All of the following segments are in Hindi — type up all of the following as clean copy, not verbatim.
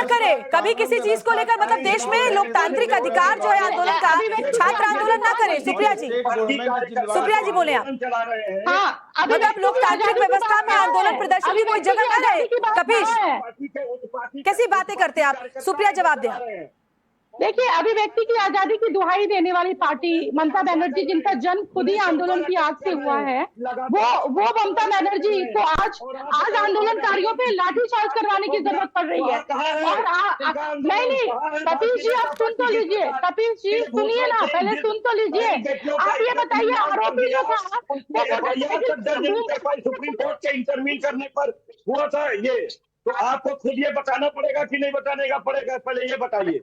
करे, कभी किसी चीज को लेकर, मतलब देश में लोकतांत्रिक अधिकार जो है आंदोलन का, छात्र आंदोलन ना करे। सुप्रिया जी बोले आप। हाँ, मतलब लोकतांत्रिक व्यवस्था में आंदोलन प्रदर्शन की कोई जगह ना रहे। कपीश, कैसी बातें करते हैं आप? सुप्रिया जवाब दें। देखिए, अभिव्यक्ति की आजादी की दुहाई देने वाली पार्टी ममता बनर्जी, जिनका जन्म खुद ही आंदोलन की आग से हुआ है, वो ममता बनर्जी को आज आंदोलनकारियों पे लाठीचार्ज करवाने की जरूरत पड़ रही है। और नहीं, कपिल जी आप सुन तो लीजिए, कपिल जी सुनिए ना, पहले सुन तो लीजिए। आप ये बताइए, आरोपी जो था सुप्रीम कोर्ट के इंटरवीन करने पर हुआ था ये, तो आपको खुद ये बताना पड़ेगा कि नहीं बताने का पड़ेगा? पहले ये बताइए।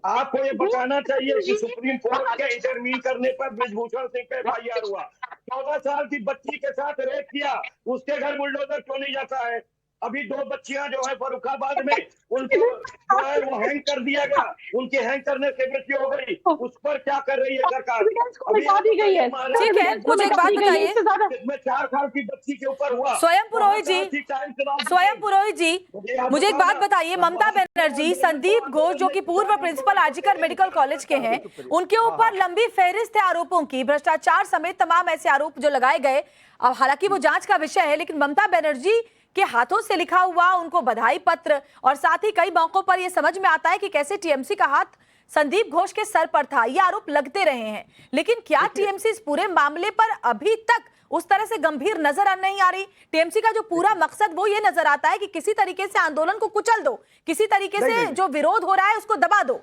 आपको ये बताना चाहिए कि सुप्रीम कोर्ट के इंटरवीन करने पर बृजभूषण सिंह पे FIR हुआ। 14 साल की बच्ची के साथ रेप किया, उसके घर बुलडोजर क्यों नहीं जाता है? अभी 2 बच्चियां जो है फर्रुखाबाद में, उनको जो है वो हैंग कर दिया गया, उनके हैंग करने से मृत्यु हो गई, उस पर क्या कर रही है सरकार? दी गई है। ठीक है, मुझे एक बात बताइए, 4 साल की बच्ची के ऊपर हुआ। स्वयं पुरोहित जी, मुझे एक बात बताइए, ममता बनर्जी संदीप घोष जो कि पूर्व प्रिंसिपल आरजीकर मेडिकल कॉलेज के हैं, उनके ऊपर लंबी फहरिस्त है आरोपों की, भ्रष्टाचार समेत तमाम ऐसे आरोप जो लगाए गए। अब हालांकि वो जांच का विषय है, लेकिन ममता बनर्जी के हाथों से लिखा हुआ उनको बधाई पत्र, और साथ ही कई मौकों पर यह समझ में आता है कि कैसे टीएमसी का हाथ संदीप घोष के सर पर था, ये आरोप लगते रहे हैं। लेकिन क्या टीएमसी इस पूरे मामले पर अभी तक उस तरह से गंभीर नजर नहीं आ रही? टीएमसी का जो पूरा मकसद वो ये नजर आता है कि किसी तरीके से आंदोलन को कुचल दो, किसी तरीके से जो विरोध हो रहा है उसको दबा दो।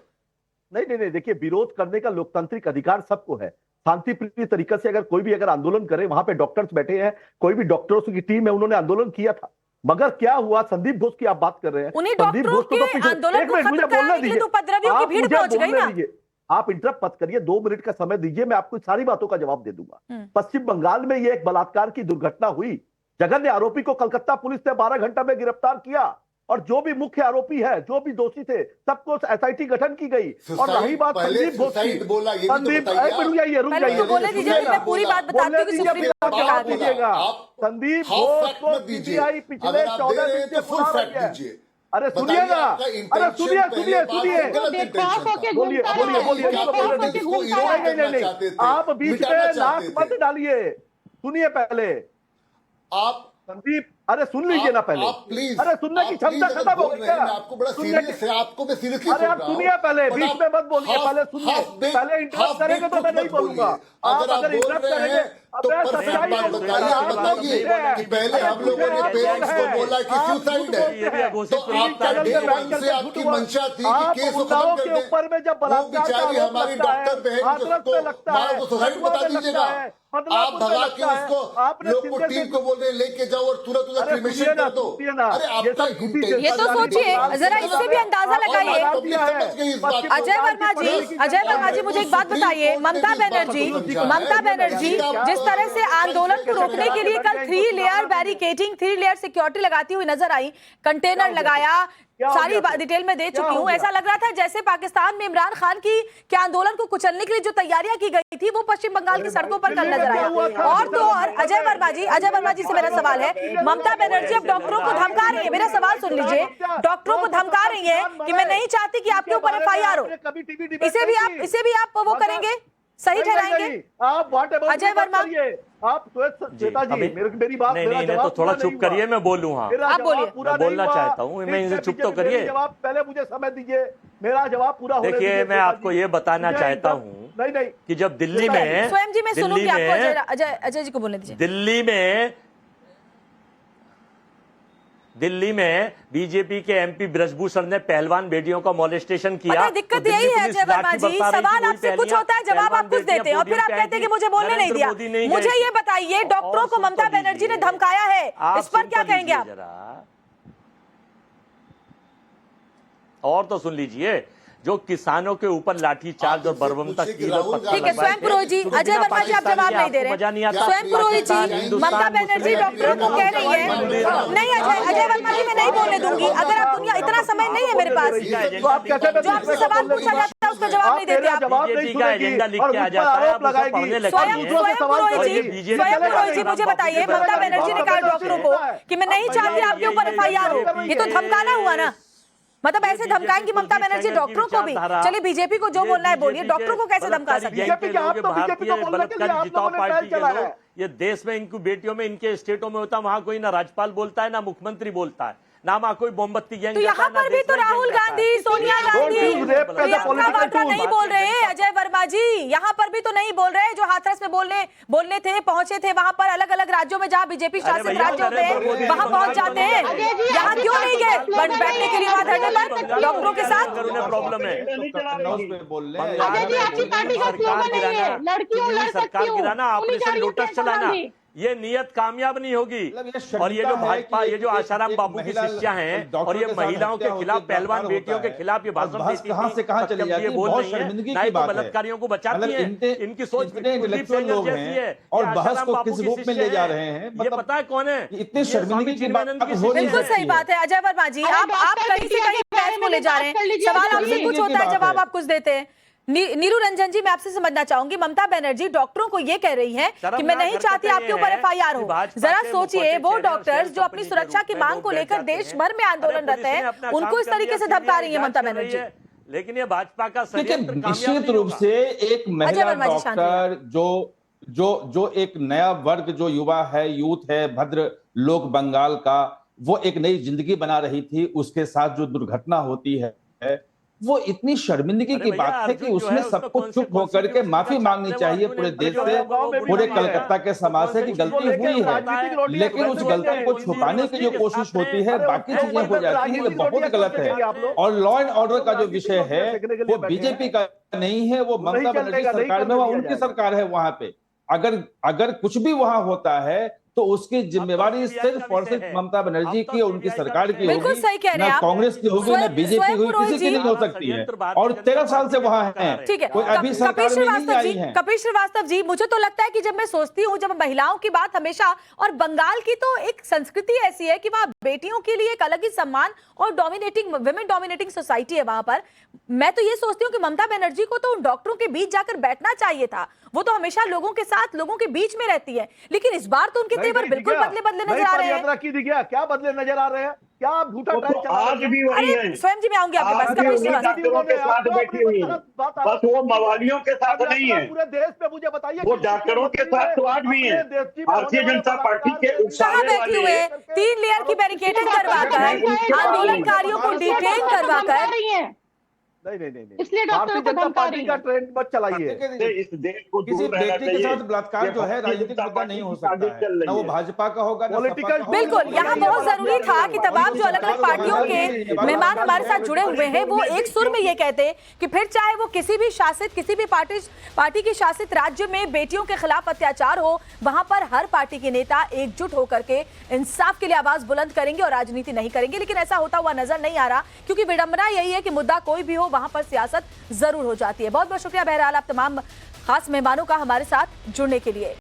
नहीं, देखिए, विरोध करने का लोकतांत्रिक अधिकार सबको है। शांतिप्रिय तरीके से अगर आंदोलन करे, वहां पे डॉक्टर्स बैठे हैं, कोई भी डॉक्टर्स की टीम है, उन्होंने आंदोलन किया था। मगर क्या हुआ, संदीप घोष की आप बात कर रहे हैं, संदीप घोष को तो आंदोलन को खत्म कराने के लिए तो उपद्रवियों की भीड़ पहुंच गई ना। आप इंटरप्ट मत करिए, 2 मिनट का समय दीजिए, मैं आपको सारी बातों का जवाब दे दूंगा। पश्चिम बंगाल में ये एक बलात्कार की दुर्घटना हुई, जघन्य आरोपी को कलकत्ता पुलिस ने 12 घंटा में गिरफ्तार किया, और जो भी मुख्य आरोपी है, जो भी दोषी थे, सबको SIT गठन की गई। और रही बात संदीप घोष की, संदीप रुक जाइए, पूरी बात बताते दीजिएगा। संदीप घोष को CBI पिछले 14 दिन से बुला रही है। अरे सुनिए ना, अरे सुनिए, बोलिए, नहीं, आप बीच में नाक मत डालिए, सुनिए पहले आप संदीप। अरे सुन लीजिए ना पहले, प्लीज। अरे सुनने की क्षमता खत्म हो गई क्या? आपको बड़ा सीरियस है, आपको मैं सीरियसली अरे आप सुनिए पहले, बीच में मत बोलिए, पहले सुनिए, पहले इंटरप्ट करेंगे तो मैं नहीं बोलूंगा। आप अगर इंटरप्ट करेंगे, तो परफेक्ट बात बताइए, आप बताइए कि पहले हम लोगों ने पेरेंट्स को बोला कि सुसाइड है, तो आपका डे 1 से आपकी मंशा थी कि केस को खत्म कर दें। ऊपर में जब बेचारी हमारी डॉक्टर बहन को सुसाइड बता दीजिएगा, आप भगा के उसको लोग को टीम को बोल रहे लेके जाओ और तुरंत क्रिमेशन कर दो। अरे आपका ये तो सोचिए जरा, इससे भी अंदाजा लगाइए। अजय वर्मा जी मुझे एक बात बताइए, ममता बनर्जी जिस तरह से आंदोलन को रोकने के लिए कल 3 लेयर बैरिकेडिंग, 3 लेयर सिक्योरिटी लगाती हुई नजर आई, कंटेनर लगाया, सारी डिटेल में दे चुकी हूं। ऐसा लग रहा था जैसे पाकिस्तान में इमरान खान की के आंदोलन को कुचलने के लिए जो तैयारियां की गई थी वो पश्चिम बंगाल की सड़कों पर कल नजर आया। और तो और अजय वर्मा जी से मेरा सवाल है, ममता बनर्जी अब डॉक्टरों को धमका रही है, मेरा सवाल सुन लीजिए, डॉक्टरों को धमका रही है कि मैं नहीं चाहती कि आपके ऊपर FIR हो, इसे भी आप वो करेंगे, सही ठहराएंगे? अजय वर्मा, आप श्वेता जी, मेरी बात, नहीं तो थोड़ा चुप करिए, मैं बोलूँ। हाँ आप बोलिए, मैं बोलना चाहता हूँ, मैं इनसे चुप तो करिए। जवाब पहले मुझे समय दीजिए, मेरा जवाब पूरा देखिए, मैं आपको ये बताना चाहता हूँ कि जब दिल्ली में, स्वयं जी मैं सुनूंगी आपको, अजय जी को बोलने दीजिए। दिल्ली में बीजेपी के MP ब्रजभूषण ने पहलवान बेटियों का मॉलेस्टेशन किया। दिक्कत यही है अजय वर्मा जी, सवाल आपसे कुछ होता है, जवाब आप कुछ देते हैं, और फिर आप कहते हैं कि मुझे बोलने नहीं दिया। मुझे ये बताइए, डॉक्टरों को ममता बनर्जी ने धमकाया है, इस पर क्या कहेंगे आप? और तो सुन लीजिए, जो किसानों के ऊपर लाठीचार्ज और बर्बरता की, ठीक है स्वयं पुरोहित जी, अजय वर्मा जी आप जवाब नहीं दे रहे। स्वयं पुरोहित जी, ममता बनर्जी डॉक्टरों को कह रही है, नहीं अजय वर्मा जी मैं नहीं बोलने दूंगी, अगर आप दुनिया, इतना समय नहीं है मेरे पास, जो आपसे सवाल पूछा जाता है उसका जवाब नहीं देते आप। स्वयं पुरोहित जी मुझे बताइए, ममता बनर्जी ने कहा डॉक्टरों को कि मैं नहीं चाहती आपके ऊपर FIR हो, ये तो धमकाना हुआ ना? मतलब ऐसे धमकाएंगी ममता बनर्जी डॉक्टरों को भी? चलिए बीजेपी को जो बोलना है बोलिए, डॉक्टरों को कैसे धमका सकते हैं? बीजेपी के आप तो बीजेपी को बोलने के लिए आप जिताओ लोगों ने पार्टी पहल के चला लोग, है। ये देश में इनकी बेटियों में, इनके स्टेटों में होता, वहां कोई ना राज्यपाल बोलता है ना मुख्यमंत्री बोलता है, ना वहां कोई मोमबत्ती गैंग तो यहाँ पर भी तो राहुल गांधी, सोनिया गांधी, प्रियंका वाड्रा नहीं बोल रहे, अजय वर्मा जी यहाँ पर भी तो नहीं बोल रहे। जो हाथरस में बोलने थे, पहुंचे थे वहां पर अलग अलग राज्यों में जहाँ बीजेपी शासित राज्य होते हैं वहां पहुंच जाते हैं, यहाँ क्यों नहीं गए बैठने के लिए वहां धरने पर डॉक्टरों के साथ? प्रॉब्लम है अजय जी, आपकी पार्टी का स्लोगन नहीं है लड़कियों लड़ सकती सरकार हूं, गिराना, उन्हीं ऑपरेशन गाड़ियों लोटस पे चलाना, चलाएंगे। ये नियत कामयाब नहीं होगी। और ये जो भाजपा, ये जो आशाराम बाबू की शिष्या हैं और ये महिलाओं के खिलाफ, पहलवान बेटियों के खिलाफ ये भाषण देती कहां से कहां चली जाती है, बहुत शर्मिंदगी की बात है। बलात्कारियों को बचाती है, इनकी सोच इंटेलेक्चुअल लोग हैं और बहस को किस रूप में ले जा रहे हैं, ये पता है कौन है? इतनी शर्मिंदगी की बात हो नहीं बिल्कुल सही बात है अजय वर्मा जी, आप कहीं से कहीं बहस को ले जा रहे हैं। सवाल आपसे कुछ होता है, जवाब आप कुछ देते हैं। नीरू रंजन जी, मैं आपसे समझना चाहूंगी, ममता बनर्जी डॉक्टरों को ये कह रही है कि मैं नहीं चाहती आपके ऊपर एफआईआर हो। जरा सोचिए, वो डॉक्टर्स जो अपनी सुरक्षा की मांग को लेकर देश भर में आंदोलनरत हैं, उनको इस तरीके से धमका रही है ममता बनर्जी। लेकिन ये भाजपा का निश्चित रूप से एक महिला डॉक्टर जो एक नया वर्ग, जो युवा है, यूथ है, भद्र लोग बंगाल का, वो एक नई जिंदगी बना रही थी, उसके साथ जो दुर्घटना होती है वो इतनी शर्मिंदगी की बात है कि उसमें सबको चुप होकर के माफी मांगनी चाहिए पूरे देश से, पूरे कलकत्ता के समाज से कि गलती हुई है, लेकिन उस गलती को छुपाने की जो कोशिश होती है, बाकी चीजें हो जाती है, ये बहुत गलत है। और लॉ एंड ऑर्डर का जो विषय है वो बीजेपी का नहीं है, वो ममता बनर्जी सरकार में, उनकी सरकार है। वहां पे अगर कुछ भी वहां होता है तो उसकी जिम्मेवारी सिर्फ और सिर्फ ममता बनर्जी की और उनकी सरकार की बिल्कुल होगी, सही कह रहे हैं ना आप। कांग्रेस की होगी, ना बीजेपी की होगी, किसी की नहीं हो सकती है। और 13 साल से वहां है, ठीक है। कोई अभी सरकार में नहीं आई है। कपिल श्रीवास्तव जी, मुझे तो लगता है कि जब मैं सोचती हूँ, जब महिलाओं की बात हमेशा, और बंगाल की तो एक संस्कृति ऐसी है कि वहां बेटियों के लिए एक अलग ही सम्मान और विमेन डोमिनेटिंग सोसाइटी है वहां पर। मैं तो ये सोचती हूँ कि ममता बनर्जी को तो उन डॉक्टरों के बीच जाकर बैठना चाहिए था। वो तो हमेशा लोगों के साथ, लोगों के बीच में रहती है, लेकिन इस बार तो उनके तेवर बिल्कुल बदले नजर आ रहे हैं। यात्रा की दिखा, क्या बदले नजर आ रहे हैं? क्या आप झूठा ट्रायल चला रहे आज हैं? भी वही है। अरे स्वयं जी, मैं आऊंगी आपके पास। कपिल श्रीवास्तव, डॉक्टरों के साथ बैठी हुई है, बस वो मवालियों के साथ नहीं है, पूरे देश पे मुझे बताइए, वो डॉक्टरों के साथ तो आज भी है। भारतीय जनता पार्टी के कहाँ उकसाने बैठी हुए? वाले 3 लेयर की बैरिकेडिंग करवाकर, आंदोलनकारियों को डिटेन करवाकर। नहीं, इसलिए डॉक्टरों भारतीय को जनता धमका पार्टी रही का है। ट्रेंड मत चलाइए। इस देश को किसी दूर रहना व्यक्ति के चाहिए। साथ बलात्कार जो है राजनीतिक मुद्दा नहीं हो सकता है, ना वो भाजपा का होगा, ना सपा का होगा। बिल्कुल, यहाँ बहुत जरूरी था कि तमाम जो अलग अलग पार्टियों के मेहमान हमारे साथ जुड़े हुए हैं, वो एक सुर में ये कहते कि फिर चाहे वो किसी भी पार्टी की शासित राज्य में बेटियों के खिलाफ अत्याचार हो, वहां पर हर पार्टी के नेता एकजुट होकर के इंसाफ के लिए आवाज बुलंद करेंगे और राजनीति नहीं करेंगे। लेकिन ऐसा होता हुआ नजर नहीं आ रहा, क्योंकि विडंबना यही है कि मुद्दा कोई भी हो, वहां पर सियासत जरूर हो जाती है। बहुत बहुत शुक्रिया बहरहाल आप तमाम खास मेहमानों का हमारे साथ जुड़ने के लिए।